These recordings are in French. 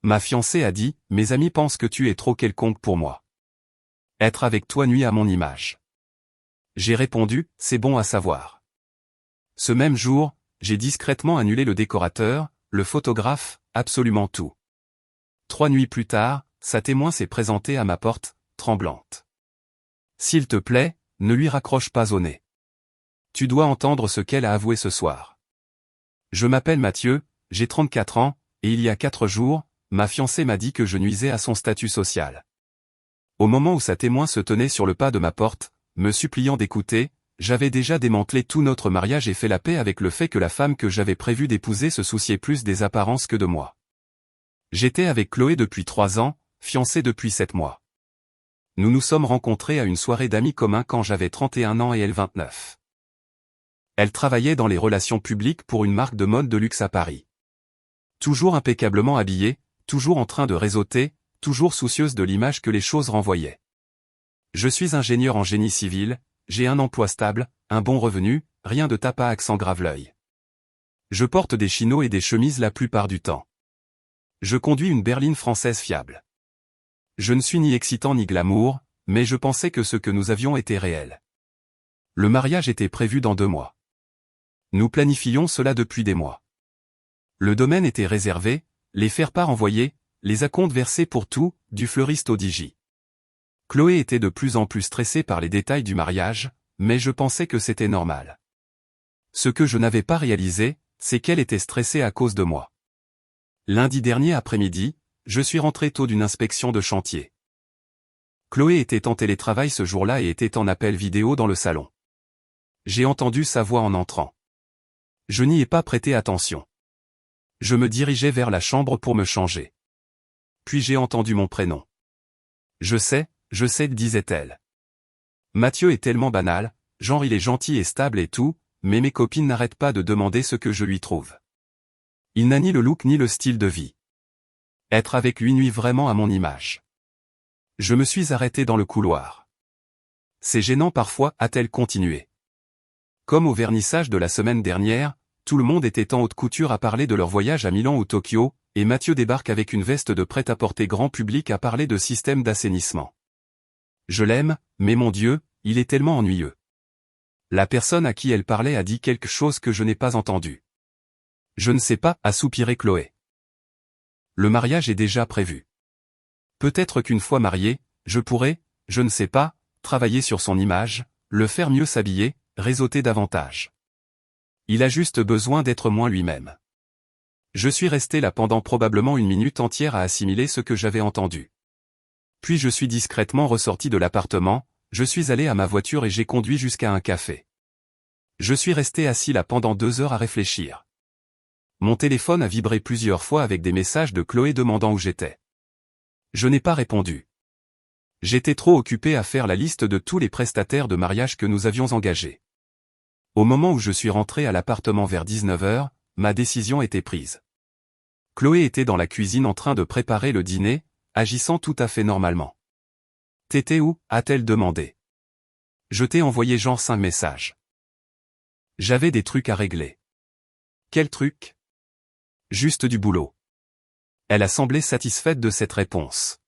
Ma fiancée a dit, mes amis pensent que tu es trop quelconque pour moi. Être avec toi nuit à mon image. J'ai répondu, c'est bon à savoir. Ce même jour, j'ai discrètement annulé le décorateur, le photographe, absolument tout. 3 nuits plus tard, sa témoin s'est présentée à ma porte, tremblante. S'il te plaît, ne lui raccroche pas au nez. Tu dois entendre ce qu'elle a avoué ce soir. Je m'appelle Mathieu, j'ai 34 ans, et il y a 4 jours, ma fiancée m'a dit que je nuisais à son statut social. Au moment où sa témoin se tenait sur le pas de ma porte, me suppliant d'écouter, j'avais déjà démantelé tout notre mariage et fait la paix avec le fait que la femme que j'avais prévu d'épouser se souciait plus des apparences que de moi. J'étais avec Chloé depuis 3 ans, fiancé depuis 7 mois. Nous nous sommes rencontrés à une soirée d'amis communs quand j'avais 31 ans et elle 29. Elle travaillait dans les relations publiques pour une marque de mode de luxe à Paris. Toujours impeccablement habillée, toujours en train de réseauter, toujours soucieuse de l'image que les choses renvoyaient. Je suis ingénieur en génie civil, j'ai un emploi stable, un bon revenu, rien de tape à accent grave-l'œil. Je porte des chinos et des chemises la plupart du temps. Je conduis une berline française fiable. Je ne suis ni excitant ni glamour, mais je pensais que ce que nous avions était réel. Le mariage était prévu dans 2 mois. Nous planifions cela depuis des mois. Le domaine était réservé, les faire-part envoyés, les acomptes versés pour tout, du fleuriste au DJ. Chloé était de plus en plus stressée par les détails du mariage, mais je pensais que c'était normal. Ce que je n'avais pas réalisé, c'est qu'elle était stressée à cause de moi. Lundi dernier après-midi, je suis rentré tôt d'une inspection de chantier. Chloé était en télétravail ce jour-là et était en appel vidéo dans le salon. J'ai entendu sa voix en entrant. Je n'y ai pas prêté attention. Je me dirigeais vers la chambre pour me changer. Puis j'ai entendu mon prénom. Je sais, disait-elle. Mathieu est tellement banal, genre il est gentil et stable et tout, mais mes copines n'arrêtent pas de demander ce que je lui trouve. Il n'a ni le look ni le style de vie. Être avec lui nuit vraiment à mon image. Je me suis arrêté dans le couloir. C'est gênant parfois, a-t-elle continué. Comme au vernissage de la semaine dernière, tout le monde était en haute couture à parler de leur voyage à Milan ou Tokyo, et Mathieu débarque avec une veste de prêt-à-porter grand public à parler de système d'assainissement. Je l'aime, mais mon Dieu, il est tellement ennuyeux. La personne à qui elle parlait a dit quelque chose que je n'ai pas entendu. Je ne sais pas, a soupiré Chloé. Le mariage est déjà prévu. Peut-être qu'une fois marié, je pourrais, je ne sais pas, travailler sur son image, le faire mieux s'habiller, réseauter davantage. Il a juste besoin d'être moins lui-même. Je suis resté là pendant probablement 1 minute entière à assimiler ce que j'avais entendu. Puis je suis discrètement ressorti de l'appartement, je suis allé à ma voiture et j'ai conduit jusqu'à un café. Je suis resté assis là pendant 2 heures à réfléchir. Mon téléphone a vibré plusieurs fois avec des messages de Chloé demandant où j'étais. Je n'ai pas répondu. J'étais trop occupé à faire la liste de tous les prestataires de mariage que nous avions engagés. Au moment où je suis rentré à l'appartement vers 19 h, ma décision était prise. Chloé était dans la cuisine en train de préparer le dîner, agissant tout à fait normalement. « T'étais où ?» a-t-elle demandé. Je t'ai envoyé genre 5 messages. J'avais des trucs à régler. Quel truc ? Juste du boulot. Elle a semblé satisfaite de cette réponse.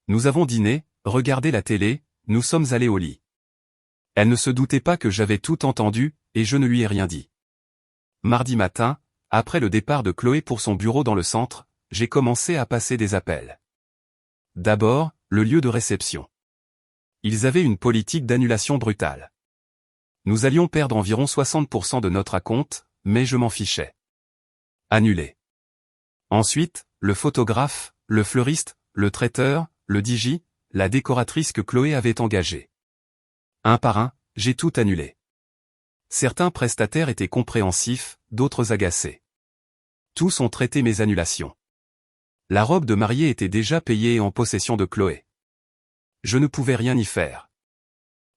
Nous avons dîné, regardé la télé, nous sommes allés au lit. Elle ne se doutait pas que j'avais tout entendu, et je ne lui ai rien dit. Mardi matin, après le départ de Chloé pour son bureau dans le centre, j'ai commencé à passer des appels. D'abord, le lieu de réception. Ils avaient une politique d'annulation brutale. Nous allions perdre environ 60% de notre acompte, mais je m'en fichais. Annulé. Ensuite, le photographe, le fleuriste, le traiteur, le DJ, la décoratrice que Chloé avait engagée. Un par un, j'ai tout annulé. Certains prestataires étaient compréhensifs, d'autres agacés. Tous ont traité mes annulations. La robe de mariée était déjà payée et en possession de Chloé. Je ne pouvais rien y faire.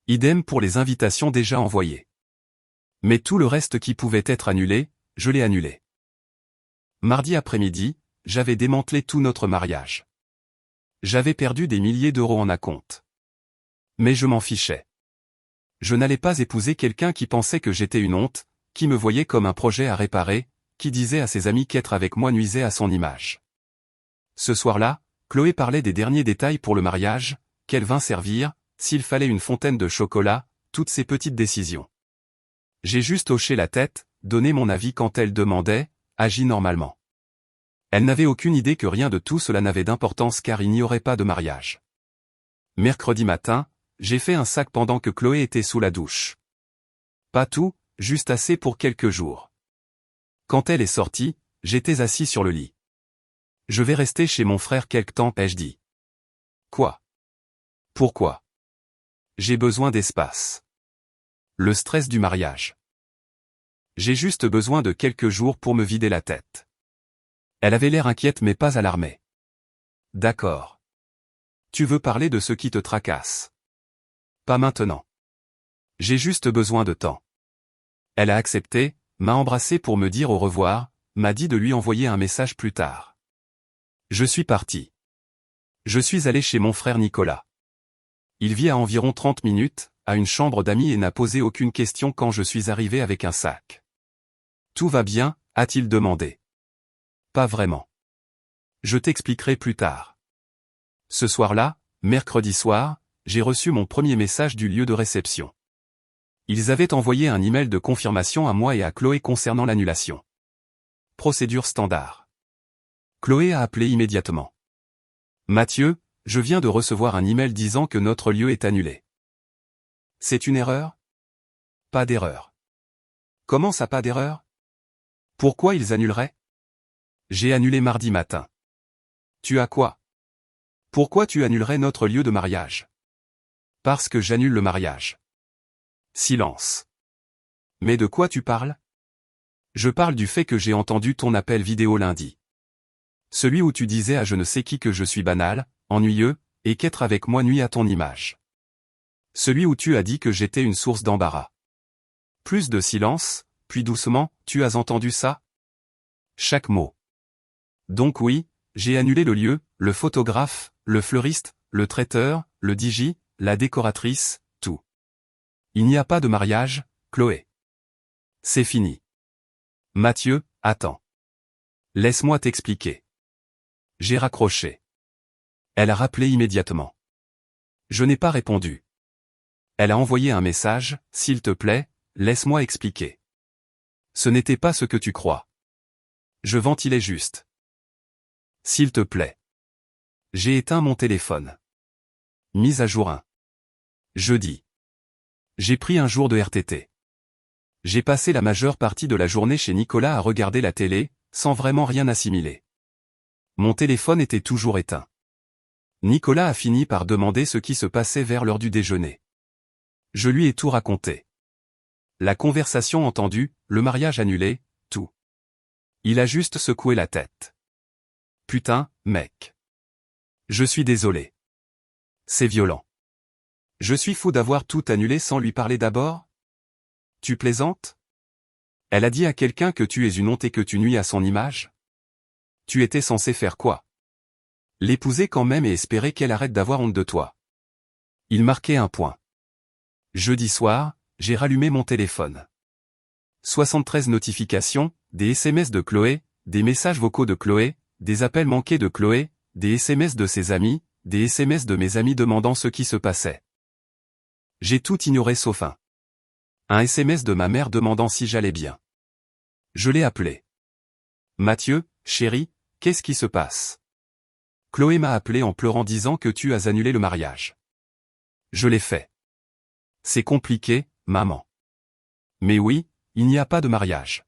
Idem pour les invitations déjà envoyées. Mais tout le reste qui pouvait être annulé, je l'ai annulé. Mardi après-midi, j'avais démantelé tout notre mariage. J'avais perdu des milliers d'euros en acompte. Mais je m'en fichais. Je n'allais pas épouser quelqu'un qui pensait que j'étais une honte, qui me voyait comme un projet à réparer, qui disait à ses amis qu'être avec moi nuisait à son image. Ce soir-là, Chloé parlait des derniers détails pour le mariage, quel vin servir, s'il fallait une fontaine de chocolat, toutes ces petites décisions. J'ai juste hoché la tête, donné mon avis quand elle demandait, agi normalement. Elle n'avait aucune idée que rien de tout cela n'avait d'importance car il n'y aurait pas de mariage. Mercredi matin, j'ai fait un sac pendant que Chloé était sous la douche. Pas tout, juste assez pour quelques jours. Quand elle est sortie, j'étais assis sur le lit. Je vais rester chez mon frère quelque temps, ai-je dit. Quoi? Pourquoi? J'ai besoin d'espace. Le stress du mariage. J'ai juste besoin de quelques jours pour me vider la tête. Elle avait l'air inquiète mais pas alarmée. D'accord. Tu veux parler de ce qui te tracasse? Pas maintenant. J'ai juste besoin de temps. Elle a accepté, m'a embrassé pour me dire au revoir, m'a dit de lui envoyer un message plus tard. Je suis parti. Je suis allé chez mon frère Nicolas. Il vit à environ 30 minutes, à une chambre d'amis et n'a posé aucune question quand je suis arrivé avec un sac. Tout va bien, a-t-il demandé. Pas vraiment. Je t'expliquerai plus tard. Ce soir-là, mercredi soir, j'ai reçu mon premier message du lieu de réception. Ils avaient envoyé un email de confirmation à moi et à Chloé concernant l'annulation. Procédure standard. Chloé a appelé immédiatement. Mathieu, je viens de recevoir un email disant que notre lieu est annulé. C'est une erreur? Pas d'erreur. Comment ça pas d'erreur? Pourquoi ils annuleraient? J'ai annulé mardi matin. Tu as quoi? Pourquoi tu annulerais notre lieu de mariage? Parce que j'annule le mariage. Silence. Mais de quoi tu parles? Je parle du fait que j'ai entendu ton appel vidéo lundi. Celui où tu disais à je ne sais qui que je suis banal, ennuyeux, et qu'être avec moi nuit à ton image. Celui où tu as dit que j'étais une source d'embarras. Plus de silence, puis doucement, tu as entendu ça? Chaque mot. Donc oui, j'ai annulé le lieu, le photographe, le fleuriste, le traiteur, le DJ, la décoratrice, tout. Il n'y a pas de mariage, Chloé. C'est fini. Mathieu, attends. Laisse-moi t'expliquer. J'ai raccroché. Elle a rappelé immédiatement. Je n'ai pas répondu. Elle a envoyé un message, s'il te plaît, laisse-moi expliquer. Ce n'était pas ce que tu crois. Je ventilais juste. S'il te plaît. J'ai éteint mon téléphone. Mise à jour 1. Jeudi. J'ai pris un jour de RTT. J'ai passé la majeure partie de la journée chez Nicolas à regarder la télé, sans vraiment rien assimiler. Mon téléphone était toujours éteint. Nicolas a fini par demander ce qui se passait vers l'heure du déjeuner. Je lui ai tout raconté. La conversation entendue, le mariage annulé, tout. Il a juste secoué la tête. Putain, mec. Je suis désolé. C'est violent. Je suis fou d'avoir tout annulé sans lui parler d'abord? Tu plaisantes? Elle a dit à quelqu'un que tu es une honte et que tu nuis à son image? Tu étais censé faire quoi? L'épouser quand même et espérer qu'elle arrête d'avoir honte de toi. Il marquait un point. Jeudi soir, j'ai rallumé mon téléphone. 73 notifications, des SMS de Chloé, des messages vocaux de Chloé, des appels manqués de Chloé, des SMS de ses amis, des SMS de mes amis demandant ce qui se passait. J'ai tout ignoré sauf un. Un SMS de ma mère demandant si j'allais bien. Je l'ai appelé. Mathieu, chéri, qu'est-ce qui se passe? Chloé m'a appelé en pleurant disant que tu as annulé le mariage. Je l'ai fait. C'est compliqué, maman. Mais oui, il n'y a pas de mariage.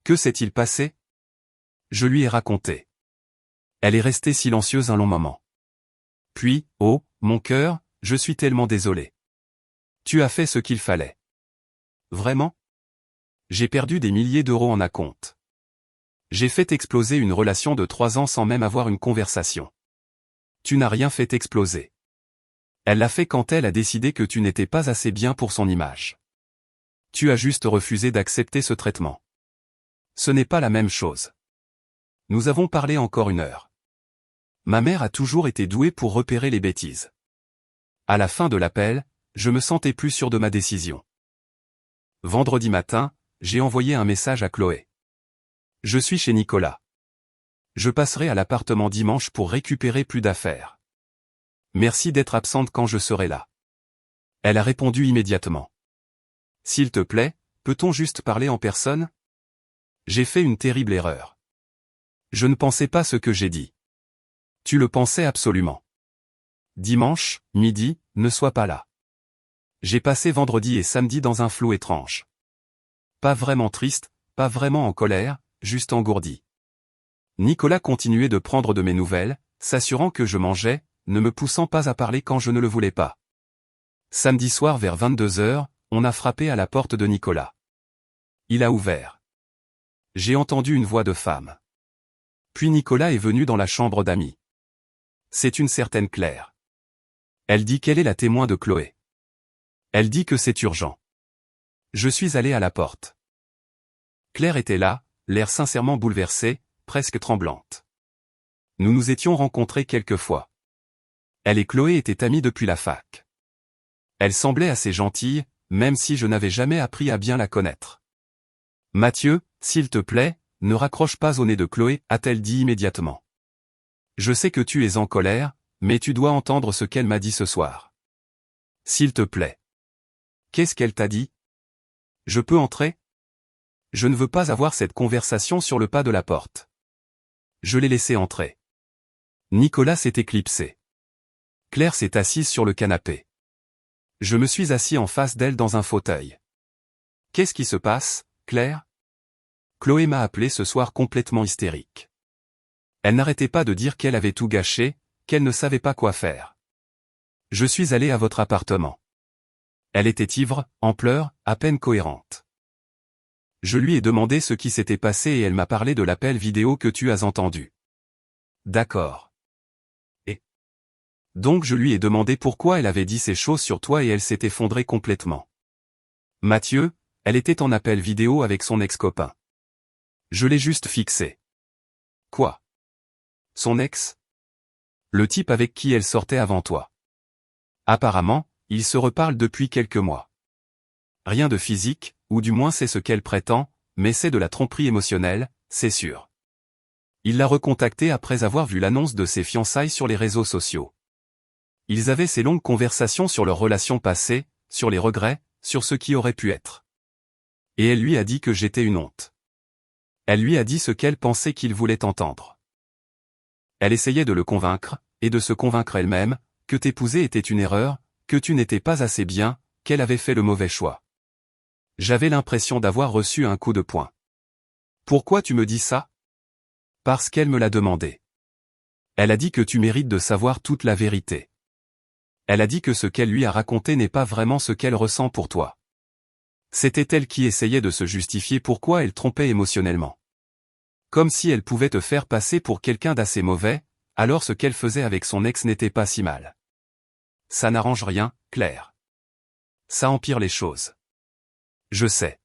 Que s'est-il passé? Je lui ai raconté. Elle est restée silencieuse un long moment. Puis, oh, mon cœur, je suis tellement désolé. Tu as fait ce qu'il fallait. Vraiment? J'ai perdu des milliers d'euros en acompte. J'ai fait exploser une relation de 3 ans sans même avoir une conversation. Tu n'as rien fait exploser. Elle l'a fait quand elle a décidé que tu n'étais pas assez bien pour son image. Tu as juste refusé d'accepter ce traitement. Ce n'est pas la même chose. Nous avons parlé encore 1 heure. Ma mère a toujours été douée pour repérer les bêtises. À la fin de l'appel, je me sentais plus sûr de ma décision. Vendredi matin, j'ai envoyé un message à Chloé. Je suis chez Nicolas. Je passerai à l'appartement dimanche pour récupérer plus d'affaires. Merci d'être absente quand je serai là. Elle a répondu immédiatement. S'il te plaît, peut-on juste parler en personne? J'ai fait une terrible erreur. Je ne pensais pas ce que j'ai dit. Tu le pensais absolument. Dimanche, midi, ne sois pas là. J'ai passé vendredi et samedi dans un flot étrange. Pas vraiment triste, pas vraiment en colère, juste engourdi. Nicolas continuait de prendre de mes nouvelles, s'assurant que je mangeais, ne me poussant pas à parler quand je ne le voulais pas. Samedi soir vers 22h, on a frappé à la porte de Nicolas. Il a ouvert. J'ai entendu une voix de femme. Puis Nicolas est venu dans la chambre d'amis. C'est une certaine Claire. Elle dit qu'elle est la témoin de Chloé. Elle dit que c'est urgent. Je suis allé à la porte. Claire était là, l'air sincèrement bouleversée, presque tremblante. Nous nous étions rencontrés quelques fois. Elle et Chloé étaient amies depuis la fac. Elle semblait assez gentille, même si je n'avais jamais appris à bien la connaître. Mathieu, s'il te plaît, ne raccroche pas au nez de Chloé, a-t-elle dit immédiatement. Je sais que tu es en colère, mais tu dois entendre ce qu'elle m'a dit ce soir. S'il te plaît. Qu'est-ce qu'elle t'a dit? Je peux entrer? Je ne veux pas avoir cette conversation sur le pas de la porte. Je l'ai laissé entrer. Nicolas s'est éclipsé. Claire s'est assise sur le canapé. Je me suis assis en face d'elle dans un fauteuil. Qu'est-ce qui se passe, Claire? Chloé m'a appelé ce soir complètement hystérique. Elle n'arrêtait pas de dire qu'elle avait tout gâché, qu'elle ne savait pas quoi faire. Je suis allé à votre appartement. Elle était ivre, en pleurs, à peine cohérente. Je lui ai demandé ce qui s'était passé et elle m'a parlé de l'appel vidéo que tu as entendu. D'accord. Et donc je lui ai demandé pourquoi elle avait dit ces choses sur toi et elle s'est effondrée complètement. Mathieu, elle était en appel vidéo avec son ex-copain. Je l'ai juste fixé. Quoi? Son ex? Le type avec qui elle sortait avant toi. Apparemment, ils se reparlent depuis quelques mois. Rien de physique, ou du moins c'est ce qu'elle prétend, mais c'est de la tromperie émotionnelle, c'est sûr. Il l'a recontactée après avoir vu l'annonce de ses fiançailles sur les réseaux sociaux. Ils avaient ces longues conversations sur leur relation passée, sur les regrets, sur ce qui aurait pu être. Et elle lui a dit que j'étais une honte. Elle lui a dit ce qu'elle pensait qu'il voulait entendre. Elle essayait de le convaincre, et de se convaincre elle-même, que t'épouser était une erreur, que tu n'étais pas assez bien, qu'elle avait fait le mauvais choix. J'avais l'impression d'avoir reçu un coup de poing. Pourquoi tu me dis ça? Parce qu'elle me l'a demandé. Elle a dit que tu mérites de savoir toute la vérité. Elle a dit que ce qu'elle lui a raconté n'est pas vraiment ce qu'elle ressent pour toi. C'était elle qui essayait de se justifier pourquoi elle trompait émotionnellement. Comme si elle pouvait te faire passer pour quelqu'un d'assez mauvais, alors ce qu'elle faisait avec son ex n'était pas si mal. Ça n'arrange rien, Claire. Ça empire les choses. Je sais.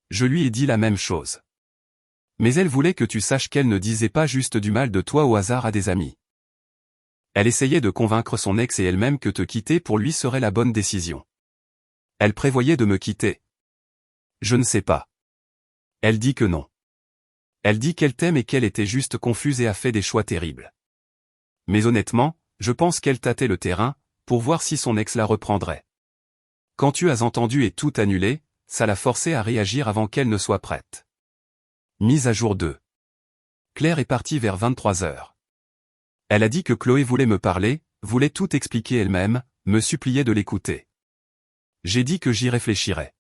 Je lui ai dit la même chose. Mais elle voulait que tu saches qu'elle ne disait pas juste du mal de toi au hasard à des amis. Elle essayait de convaincre son ex et elle-même que te quitter pour lui serait la bonne décision. Elle prévoyait de me quitter. Je ne sais pas. Elle dit que non. Elle dit qu'elle t'aime et qu'elle était juste confuse et a fait des choix terribles. Mais honnêtement, je pense qu'elle tâtait le terrain, pour voir si son ex la reprendrait. Quand tu as entendu et tout annulé, ça l'a forcée à réagir avant qu'elle ne soit prête. Mise à jour 2. Claire est partie vers 23h. Elle a dit que Chloé voulait me parler, voulait tout expliquer elle-même, me suppliait de l'écouter. J'ai dit que j'y réfléchirais.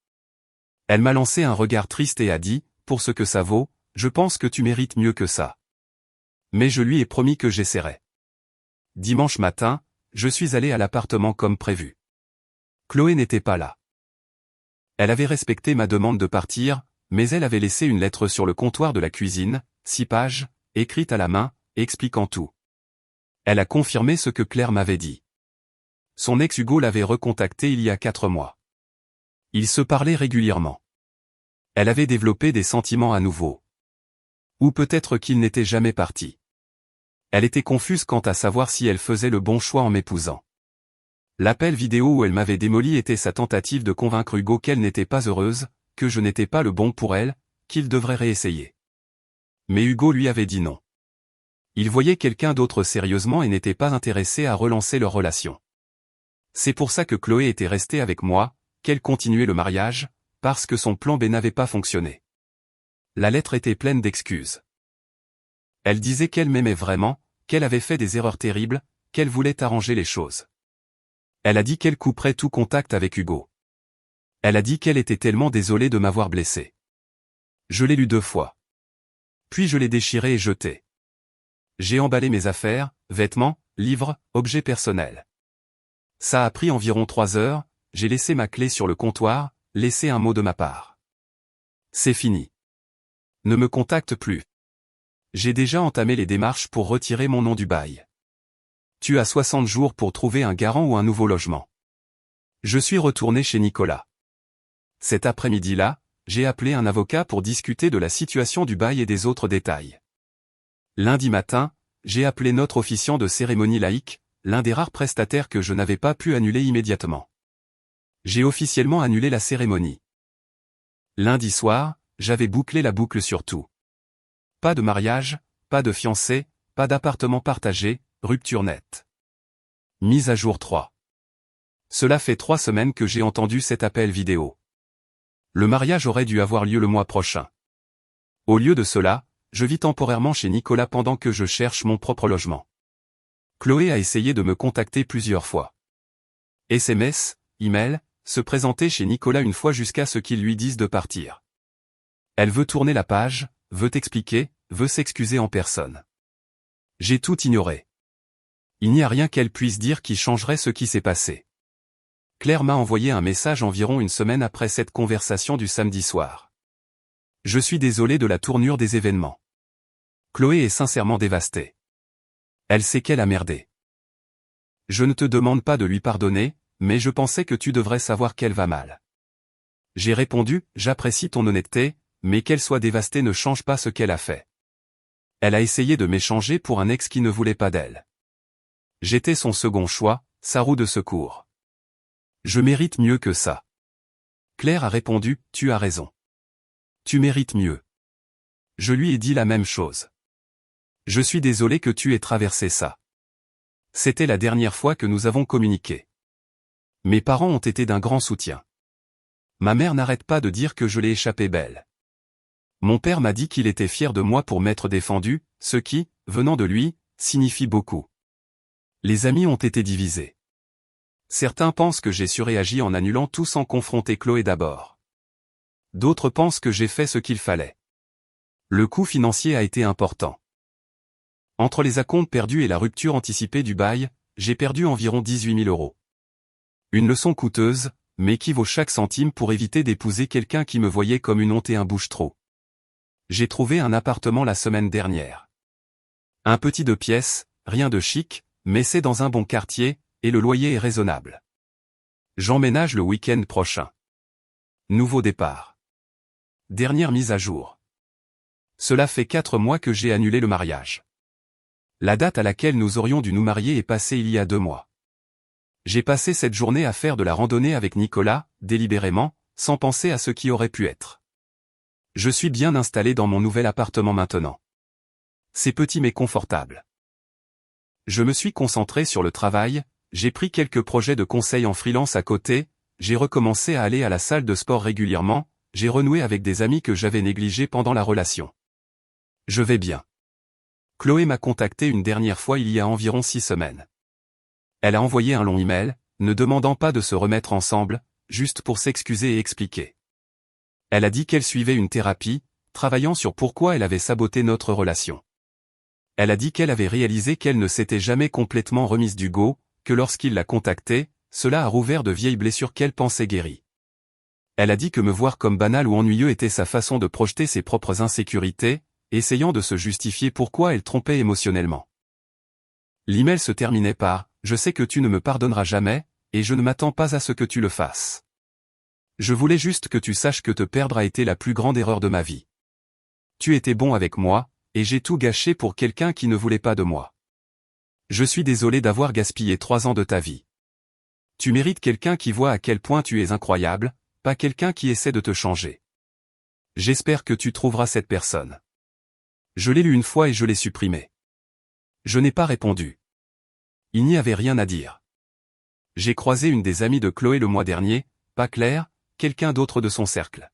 Elle m'a lancé un regard triste et a dit, pour ce que ça vaut, je pense que tu mérites mieux que ça. Mais je lui ai promis que j'essaierais. Dimanche matin, je suis allé à l'appartement comme prévu. Chloé n'était pas là. Elle avait respecté ma demande de partir, mais elle avait laissé une lettre sur le comptoir de la cuisine, 6 pages, écrite à la main, expliquant tout. Elle a confirmé ce que Claire m'avait dit. Son ex Hugo l'avait recontacté il y a 4 mois. Ils se parlaient régulièrement. Elle avait développé des sentiments à nouveau. Ou peut-être qu'il n'était jamais parti. Elle était confuse quant à savoir si elle faisait le bon choix en m'épousant. L'appel vidéo où elle m'avait démoli était sa tentative de convaincre Hugo qu'elle n'était pas heureuse, que je n'étais pas le bon pour elle, qu'il devrait réessayer. Mais Hugo lui avait dit non. Il voyait quelqu'un d'autre sérieusement et n'était pas intéressé à relancer leur relation. C'est pour ça que Chloé était restée avec moi, qu'elle continuait le mariage, parce que son plan B n'avait pas fonctionné. La lettre était pleine d'excuses. Elle disait qu'elle m'aimait vraiment, qu'elle avait fait des erreurs terribles, qu'elle voulait arranger les choses. Elle a dit qu'elle couperait tout contact avec Hugo. Elle a dit qu'elle était tellement désolée de m'avoir blessé. Je l'ai lu 2 fois. Puis je l'ai déchiré et jeté. J'ai emballé mes affaires, vêtements, livres, objets personnels. Ça a pris environ 3 heures, j'ai laissé ma clé sur le comptoir, laissé un mot de ma part. C'est fini. Ne me contacte plus. J'ai déjà entamé les démarches pour retirer mon nom du bail. Tu as 60 jours pour trouver un garant ou un nouveau logement. Je suis retourné chez Nicolas. Cet après-midi-là, j'ai appelé un avocat pour discuter de la situation du bail et des autres détails. Lundi matin, j'ai appelé notre officiant de cérémonie laïque, l'un des rares prestataires que je n'avais pas pu annuler immédiatement. J'ai officiellement annulé la cérémonie. Lundi soir, j'avais bouclé la boucle sur tout. Pas de mariage, pas de fiancé, pas d'appartement partagé, rupture nette. Mise à jour 3. Cela fait 3 semaines que j'ai entendu cet appel vidéo. Le mariage aurait dû avoir lieu le mois prochain. Au lieu de cela, je vis temporairement chez Nicolas pendant que je cherche mon propre logement. Chloé a essayé de me contacter plusieurs fois. SMS, email, se présenter chez Nicolas une fois jusqu'à ce qu'il lui dise de partir. Elle veut tourner la page, veut expliquer, veut s'excuser en personne. J'ai tout ignoré. Il n'y a rien qu'elle puisse dire qui changerait ce qui s'est passé. Claire m'a envoyé un message environ une semaine après cette conversation du samedi soir. Je suis désolé de la tournure des événements. Chloé est sincèrement dévastée. Elle sait qu'elle a merdé. Je ne te demande pas de lui pardonner, mais je pensais que tu devrais savoir qu'elle va mal. J'ai répondu, j'apprécie ton honnêteté, mais qu'elle soit dévastée ne change pas ce qu'elle a fait. Elle a essayé de m'échanger pour un ex qui ne voulait pas d'elle. J'étais son second choix, sa roue de secours. Je mérite mieux que ça. Claire a répondu, tu as raison. Tu mérites mieux. Je lui ai dit la même chose. Je suis désolé que tu aies traversé ça. C'était la dernière fois que nous avons communiqué. Mes parents ont été d'un grand soutien. Ma mère n'arrête pas de dire que je l'ai échappé belle. Mon père m'a dit qu'il était fier de moi pour m'être défendu, ce qui, venant de lui, signifie beaucoup. Les amis ont été divisés. Certains pensent que j'ai surréagi en annulant tout sans confronter Chloé d'abord. D'autres pensent que j'ai fait ce qu'il fallait. Le coût financier a été important. Entre les acomptes perdus et la rupture anticipée du bail, j'ai perdu environ 18 000 euros. Une leçon coûteuse, mais qui vaut chaque centime pour éviter d'épouser quelqu'un qui me voyait comme une honte et un bouche-trou. J'ai trouvé un appartement la semaine dernière. Un petit 2 pièces, rien de chic, mais c'est dans un bon quartier, et le loyer est raisonnable. J'emménage le week-end prochain. Nouveau départ. Dernière mise à jour. Cela fait 4 mois que j'ai annulé le mariage. La date à laquelle nous aurions dû nous marier est passée il y a 2 mois. J'ai passé cette journée à faire de la randonnée avec Nicolas, délibérément, sans penser à ce qui aurait pu être. Je suis bien installé dans mon nouvel appartement maintenant. C'est petit mais confortable. Je me suis concentré sur le travail, j'ai pris quelques projets de conseil en freelance à côté, j'ai recommencé à aller à la salle de sport régulièrement, j'ai renoué avec des amis que j'avais négligés pendant la relation. Je vais bien. Chloé m'a contacté une dernière fois il y a environ 6 semaines. Elle a envoyé un long email, ne demandant pas de se remettre ensemble, juste pour s'excuser et expliquer. Elle a dit qu'elle suivait une thérapie, travaillant sur pourquoi elle avait saboté notre relation. Elle a dit qu'elle avait réalisé qu'elle ne s'était jamais complètement remise d'Hugo, que lorsqu'il l'a contactée, cela a rouvert de vieilles blessures qu'elle pensait guéries. Elle a dit que me voir comme banal ou ennuyeux était sa façon de projeter ses propres insécurités, essayant de se justifier pourquoi elle trompait émotionnellement. L'email se terminait par « Je sais que tu ne me pardonneras jamais, et je ne m'attends pas à ce que tu le fasses. Je voulais juste que tu saches que te perdre a été la plus grande erreur de ma vie. Tu étais bon avec moi, et j'ai tout gâché pour quelqu'un qui ne voulait pas de moi. Je suis désolé d'avoir gaspillé 3 ans de ta vie. Tu mérites quelqu'un qui voit à quel point tu es incroyable, pas quelqu'un qui essaie de te changer. J'espère que tu trouveras cette personne. Je l'ai lu une fois et je l'ai supprimé. Je n'ai pas répondu. Il n'y avait rien à dire. J'ai croisé une des amies de Chloé le mois dernier, pas Claire, quelqu'un d'autre de son cercle.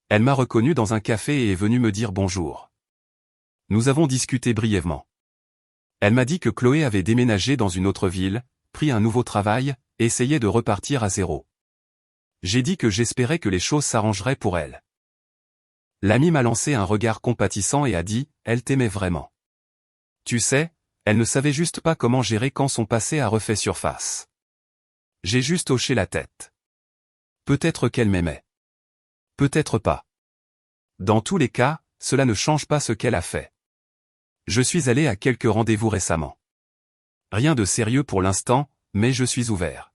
Elle m'a reconnu dans un café et est venue me dire bonjour. Nous avons discuté brièvement. Elle m'a dit que Chloé avait déménagé dans une autre ville, pris un nouveau travail, et essayait de repartir à zéro. J'ai dit que j'espérais que les choses s'arrangeraient pour elle. L'amie m'a lancé un regard compatissant et a dit, elle t'aimait vraiment. Tu sais, elle ne savait juste pas comment gérer quand son passé a refait surface. J'ai juste hoché la tête. Peut-être qu'elle m'aimait. Peut-être pas. Dans tous les cas, cela ne change pas ce qu'elle a fait. Je suis allé à quelques rendez-vous récemment. Rien de sérieux pour l'instant, mais je suis ouvert.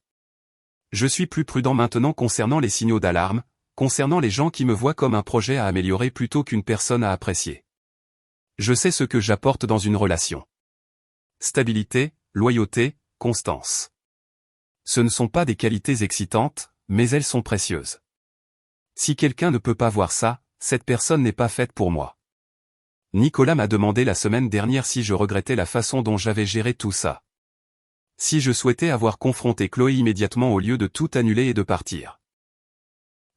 Je suis plus prudent maintenant concernant les signaux d'alarme, concernant les gens qui me voient comme un projet à améliorer plutôt qu'une personne à apprécier. Je sais ce que j'apporte dans une relation. Stabilité, loyauté, constance. Ce ne sont pas des qualités excitantes, mais elles sont précieuses. Si quelqu'un ne peut pas voir ça, cette personne n'est pas faite pour moi. Nicolas m'a demandé la semaine dernière si je regrettais la façon dont j'avais géré tout ça. Si je souhaitais avoir confronté Chloé immédiatement au lieu de tout annuler et de partir.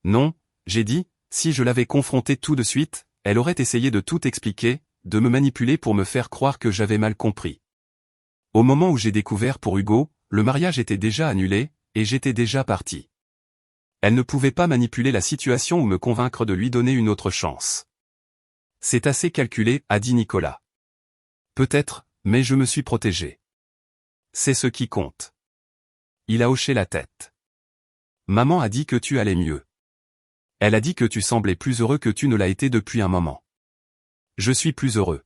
Non, j'ai dit, si je l'avais confrontée tout de suite, elle aurait essayé de tout expliquer, de me manipuler pour me faire croire que j'avais mal compris. Au moment où j'ai découvert pour Hugo, le mariage était déjà annulé, et j'étais déjà parti. Elle ne pouvait pas manipuler la situation ou me convaincre de lui donner une autre chance. C'est assez calculé, a dit Nicolas. Peut-être, mais je me suis protégé. C'est ce qui compte. Il a hoché la tête. Maman a dit que tu allais mieux. Elle a dit que tu semblais plus heureux que tu ne l'as été depuis un moment. Je suis plus heureux.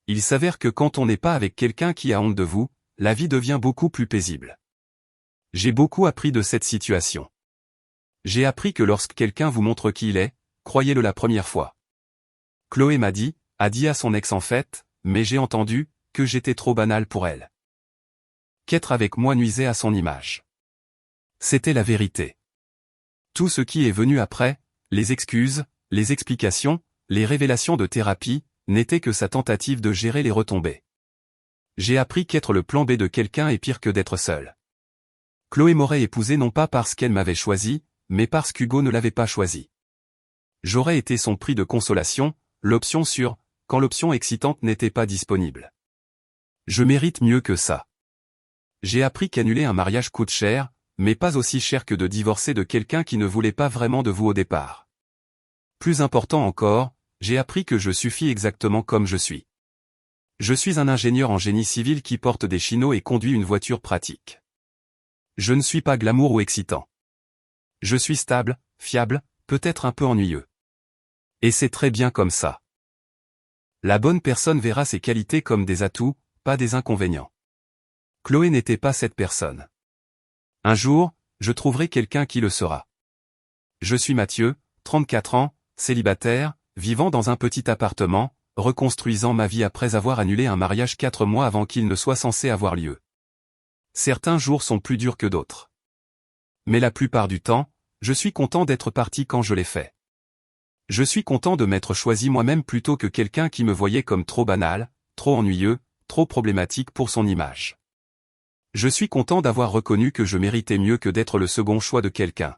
Il s'avère que quand on n'est pas avec quelqu'un qui a honte de vous, la vie devient beaucoup plus paisible. J'ai beaucoup appris de cette situation. J'ai appris que lorsque quelqu'un vous montre qui il est, croyez-le la première fois. Chloé a dit à son ex en fait, mais j'ai entendu, que j'étais trop banal pour elle. Qu'être avec moi nuisait à son image. C'était la vérité. Tout ce qui est venu après, les excuses, les explications, les révélations de thérapie, n'était que sa tentative de gérer les retombées. J'ai appris qu'être le plan B de quelqu'un est pire que d'être seul. Chloé m'aurait épousé non pas parce qu'elle m'avait choisi, mais parce qu'Hugo ne l'avait pas choisi. J'aurais été son prix de consolation, l'option sûre, quand l'option excitante n'était pas disponible. Je mérite mieux que ça. J'ai appris qu'annuler un mariage coûte cher, mais pas aussi cher que de divorcer de quelqu'un qui ne voulait pas vraiment de vous au départ. Plus important encore, j'ai appris que je suffis exactement comme je suis. Je suis un ingénieur en génie civil qui porte des chinos et conduit une voiture pratique. Je ne suis pas glamour ou excitant. Je suis stable, fiable, peut-être un peu ennuyeux. Et c'est très bien comme ça. La bonne personne verra ses qualités comme des atouts, pas des inconvénients. Chloé n'était pas cette personne. Un jour, je trouverai quelqu'un qui le sera. Je suis Mathieu, 34 ans, célibataire, vivant dans un petit appartement, reconstruisant ma vie après avoir annulé un mariage 4 mois avant qu'il ne soit censé avoir lieu. Certains jours sont plus durs que d'autres. Mais la plupart du temps, je suis content d'être parti quand je l'ai fait. Je suis content de m'être choisi moi-même plutôt que quelqu'un qui me voyait comme trop banal, trop ennuyeux, trop problématique pour son image. Je suis content d'avoir reconnu que je méritais mieux que d'être le second choix de quelqu'un.